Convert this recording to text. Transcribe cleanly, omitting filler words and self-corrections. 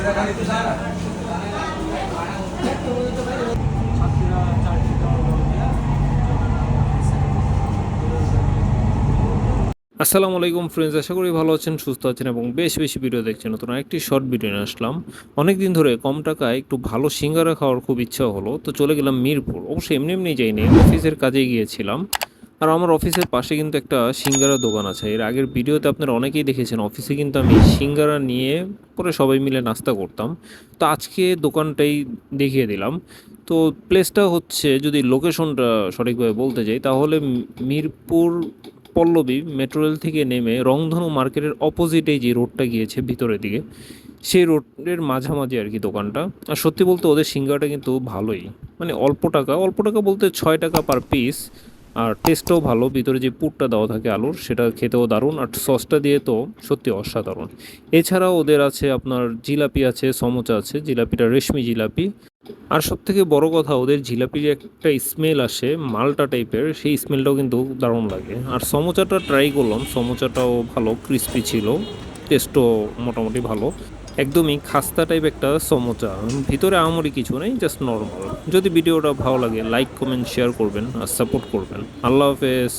আসসালামু আলাইকুম ফ্রেন্ডস, আশা করি ভালো আছেন, সুস্থ আছেন এবং বেশি বেশি ভিডিও দেখছেন। নতুন একটি শর্ট ভিডিও নিয়ে আসলাম। অনেক দিন ধরে কম টাকায় একটু ভালো সিঙ্গারা খাওয়ার খুব ইচ্ছা হলো, তো চলে গেলাম মিরপুর। অবশ্যই এমনি এমনি যাইনি, অফিসের কাজে গিয়েছিলাম। আর আমার অফিসের পাশে কিন্তু একটা সিঙ্গারা দোকান আছে। এর আগের ভিডিওতে আপনারা অনেকেই দেখেছেন, অফিসে কিন্তু আমি সিঙ্গারা নিয়ে পরে সবাই মিলে নাস্তা করতাম। তো আজকে দোকানটাই দেখিয়ে দিলাম। তো প্লেসটা হচ্ছে, যদি লোকেশনটা সঠিকভাবে বলতে যাই, তাহলে মিরপুর পল্লবী মেট্রো রেল থেকে নেমে রংধনু মার্কেটের অপোজিটেই যে রোডটা গিয়েছে ভিতরের দিকে, সেই রোডের মাঝামাঝি আর কি দোকানটা। আর সত্যি বলতে ওদের সিঙ্গারাটা কিন্তু ভালোই, মানে অল্প টাকা বলতে 6 টাকা পার পিস। আর টেস্টও ভালো, ভিতরে যে পুরটা দেওয়া থাকে আলুর, সেটা খেতেও দারুণ, আর সসটা দিয়ে তো সত্যি অসাধারণ। এছাড়াও ওদের আছে আপনার জিলাপি আছে, সমোচা আছে, জিলাপিটা রেশমি জিলাপি। আর সবথেকে বড় কথা, ওদের জিলাপির যে একটা স্মেল আসে মালটা টাইপের, সেই স্মেলটাও কিন্তু দারুণ লাগে। আর সমোচাটা ট্রাই করলাম, সমোচাটাও ভালো, ক্রিস্পি ছিল, টেস্টও মোটামুটি ভালো। একদমই খাস্তা টাইপ একটা সমোচা, ভিতরে আহামরি কিছু নেই, জাস্ট নর্মাল। যদি ভিডিওটা ভালো লাগে লাইক কমেন্ট শেয়ার করবেন আর সাপোর্ট করবেন। আল্লাহ হাফেজ।